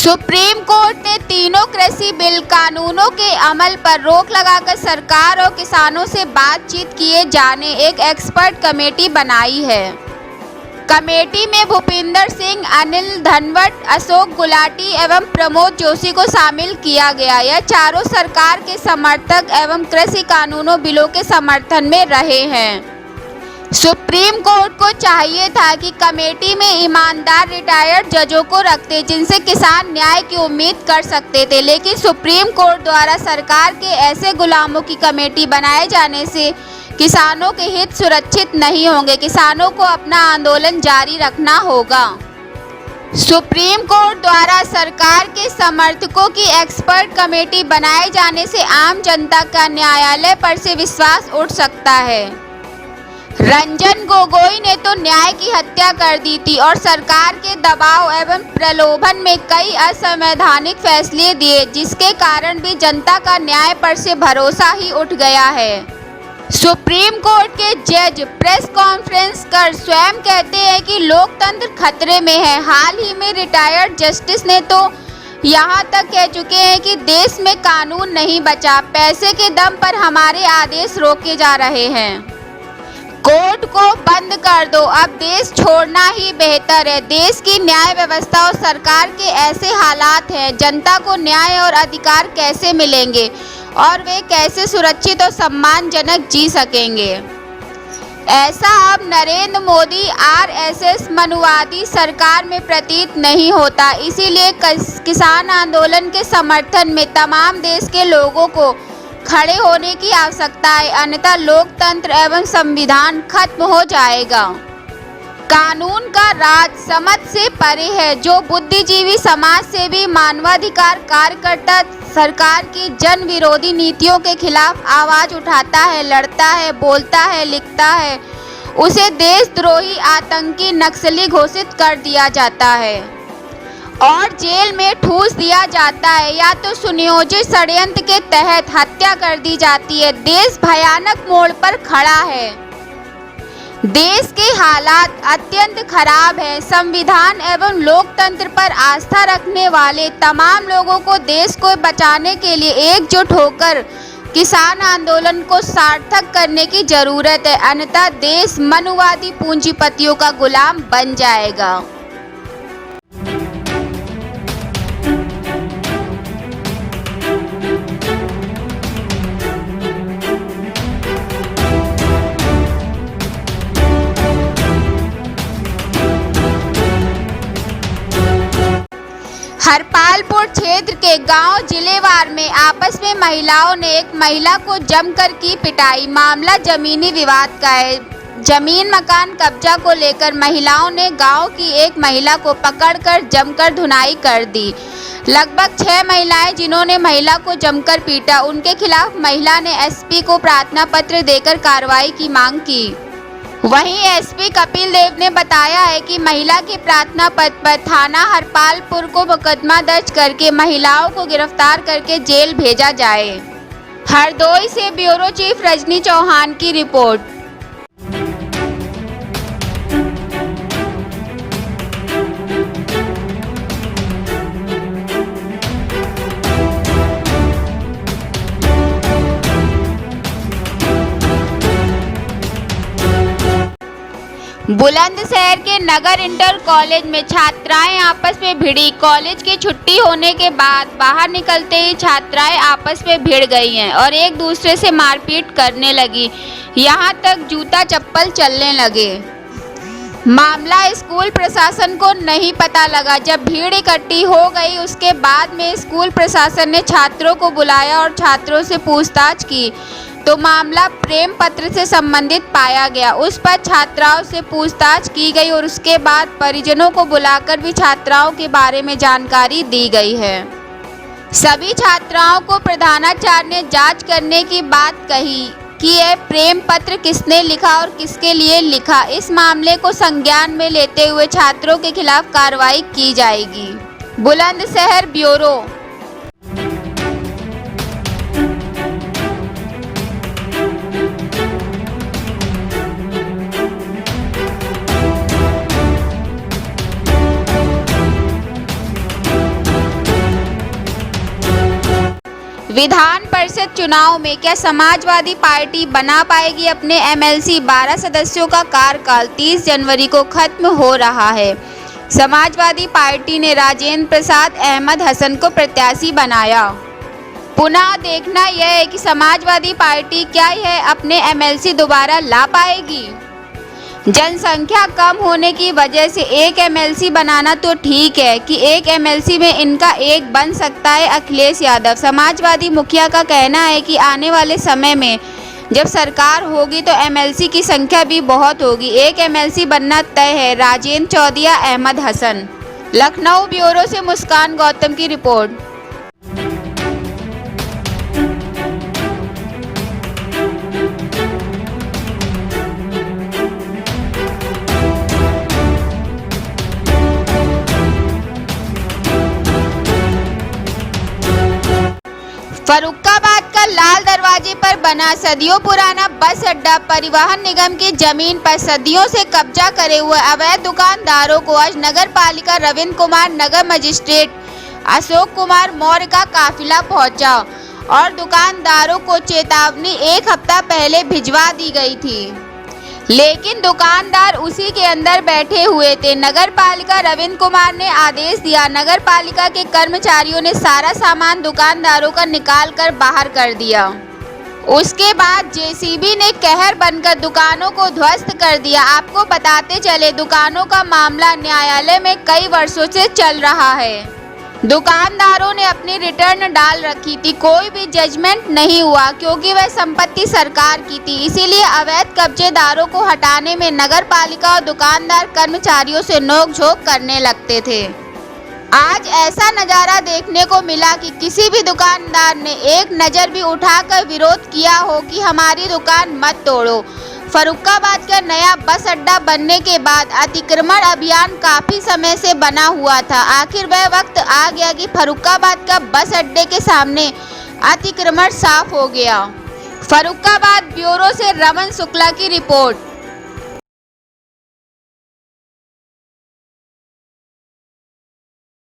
Supreme court ने तीनों कृषि बिल कानूनों के अमल पर रोक लगाकर सरकार और किसानों से बातचीत किए जाने एक एक्सपर्ट कमेटी बनाई है। कमेटी में भूपिंदर सिंह, अनिल धनवट, अशोक गुलाटी एवं प्रमोद जोशी को शामिल किया गया। यह चारों सरकार के समर्थक एवं कृषि कानूनों बिलों के समर्थन में रहे हैं। सुप्रीम कोर्ट को चाहिए था कि कमेटी में ईमानदार रिटायर्ड जजों को रखते जिनसे किसान न्याय की उम्मीद कर सकते थे, लेकिन सुप्रीम कोर्ट द्वारा सरकार के ऐसे गुलामों की कमेटी बनाए जाने से किसानों के हित सुरक्षित नहीं होंगे। किसानों को अपना आंदोलन जारी रखना होगा। सुप्रीम कोर्ट द्वारा सरकार के समर्थकों की एक्सपर्ट कमेटी बनाए जाने से आम जनता का न्यायालय पर से विश्वास उठ सकता है। रंजन गोगोई ने तो न्याय की हत्या कर दी थी और सरकार के दबाव एवं प्रलोभन में कई असंवैधानिक फैसले दिए, जिसके कारण भी जनता का न्याय पर से भरोसा ही उठ गया है। सुप्रीम कोर्ट के जज प्रेस कॉन्फ्रेंस कर स्वयं कहते हैं कि लोकतंत्र खतरे में है। हाल ही में रिटायर्ड जस्टिस ने तो यहाँ तक कह चुके हैं कि देश में कानून नहीं बचा, पैसे के दम पर हमारे आदेश रोके जा रहे हैं। कोर्ट को बंद कर दो, अब देश छोड़ना ही बेहतर है। देश की न्याय व्यवस्था और सरकार के ऐसे हालात हैं, जनता को न्याय और अधिकार कैसे मिलेंगे और वे कैसे सुरक्षित और सम्मानजनक जी सकेंगे। ऐसा अब नरेंद्र मोदी आरएसएस मनुवादी सरकार में प्रतीत नहीं होता। इसीलिए किसान आंदोलन के समर्थन में तमाम देश के लोगों को खड़े होने की आवश्यकता है, अन्यथा लोकतंत्र एवं संविधान खत्म हो जाएगा। कानून का राज समझ से परे है। जो बुद्धिजीवी, समाज सेवी, मानवाधिकार कार्यकर्ता सरकार की जन विरोधी नीतियों के खिलाफ आवाज उठाता है, लड़ता है, बोलता है, लिखता है, उसे देशद्रोही, आतंकी, नक्सली घोषित कर दिया जाता है और जेल में ठूस दिया जाता है या तो सुनियोजित षड्यंत्र के तहत हत्या कर दी जाती है। देश भयानक मोड़ पर खड़ा है। देश के हालात अत्यंत खराब है। संविधान एवं लोकतंत्र पर आस्था रखने वाले तमाम लोगों को देश को बचाने के लिए एकजुट होकर किसान आंदोलन को सार्थक करने की जरूरत है, अन्यथा देश मनुवादी पूंजीपतियों का गुलाम बन जाएगा। हरपालपुर क्षेत्र के गांव जिलेवार में आपस में महिलाओं ने एक महिला को जमकर की पिटाई। मामला जमीनी विवाद का है। जमीन मकान कब्जा को लेकर महिलाओं ने गांव की एक महिला को पकड़कर जमकर धुनाई कर दी। लगभग 6 महिलाएं जिन्होंने महिला को जमकर पीटा, उनके खिलाफ महिला ने एसपी को प्रार्थना पत्र देकर कार्रवाई की मांग की। वहीं एसपी कपिल देव ने बताया है कि महिला के प्रार्थना पत्र पर थाना हरपालपुर को मुकदमा दर्ज करके महिलाओं को गिरफ्तार करके जेल भेजा जाए। हरदोई से ब्यूरो चीफ रजनी चौहान की रिपोर्ट। बुलंदशहर के नगर इंटर कॉलेज में छात्राएं आपस में भिड़ी। कॉलेज की छुट्टी होने के बाद बाहर निकलते ही छात्राएं आपस में भिड़ गई हैं और एक दूसरे से मारपीट करने लगी, यहां तक जूता चप्पल चलने लगे। मामला स्कूल प्रशासन को नहीं पता लगा। जब भीड़ इकट्ठी हो गई उसके बाद में स्कूल प्रशासन ने छात्रों को बुलाया और छात्रों से पूछताछ की तो मामला प्रेम पत्र से संबंधित पाया गया। उस पर छात्राओं से पूछताछ की गई और उसके बाद परिजनों को बुलाकर भी छात्राओं के बारे में जानकारी दी गई है। सभी छात्राओं को प्रधानाचार्य ने जांच करने की बात कही कि यह प्रेम पत्र किसने लिखा और किसके लिए लिखा। इस मामले को संज्ञान में लेते हुए छात्रों के खिलाफ कार्रवाई की जाएगी। बुलंदशहर ब्यूरो। विधान परिषद चुनाव में क्या समाजवादी पार्टी बना पाएगी अपने एमएलसी? 12 सदस्यों का कार्यकाल 30 जनवरी को खत्म हो रहा है। समाजवादी पार्टी ने राजेंद्र प्रसाद अहमद हसन को प्रत्याशी बनाया। पुनः देखना यह है कि समाजवादी पार्टी क्या यह अपने एमएलसी दोबारा ला पाएगी। जनसंख्या कम होने की वजह से एक एमएलसी बनाना तो ठीक है कि एक एमएलसी में इनका एक बन सकता है अखिलेश यादव। समाजवादी मुखिया का कहना है कि आने वाले समय में जब सरकार होगी तो एमएलसी की संख्या भी बहुत होगी। एक एमएलसी बनना तय है। राजेंद्र चौदिया अहमद हसन। लखनऊ ब्यूरो से मुस्कान गौतम की रिपोर्ट। फर्रुखाबाद का लाल दरवाजे पर बना सदियों पुराना बस अड्डा परिवहन निगम की जमीन पर सदियों से कब्जा करे हुए अवैध दुकानदारों को आज नगर पालिका रविंद्र कुमार नगर मजिस्ट्रेट अशोक कुमार मौर्य का काफिला पहुंचा और दुकानदारों को चेतावनी एक हफ्ता पहले भिजवा दी गई थी, लेकिन दुकानदार उसी के अंदर बैठे हुए थे। नगर पालिका रविंद्र कुमार ने आदेश दिया। नगर पालिका के कर्मचारियों ने सारा सामान दुकानदारों का निकाल कर बाहर कर दिया। उसके बाद जेसीबी ने कहर बनकर दुकानों को ध्वस्त कर दिया। आपको बताते चले, दुकानों का मामला न्यायालय में कई वर्षों से चल रहा है। दुकानदारों ने अपनी रिटर्न डाल रखी थी, कोई भी जजमेंट नहीं हुआ क्योंकि वह संपत्ति सरकार की थी। इसीलिए अवैध कब्जेदारों को हटाने में नगर पालिका और दुकानदार कर्मचारियों से नोकझोंक करने लगते थे। आज ऐसा नज़ारा देखने को मिला कि किसी भी दुकानदार ने एक नज़र भी उठाकर विरोध किया हो कि हमारी दुकान मत तोड़ो। फर्रुखाबाद का नया बस अड्डा बनने के बाद अतिक्रमण अभियान काफ़ी समय से बना हुआ था। आखिर वह वक्त आ गया कि फर्रुखाबाद का बस अड्डे के सामने अतिक्रमण साफ हो गया। फर्रुखाबाद ब्यूरो से रमन शुक्ला की रिपोर्ट।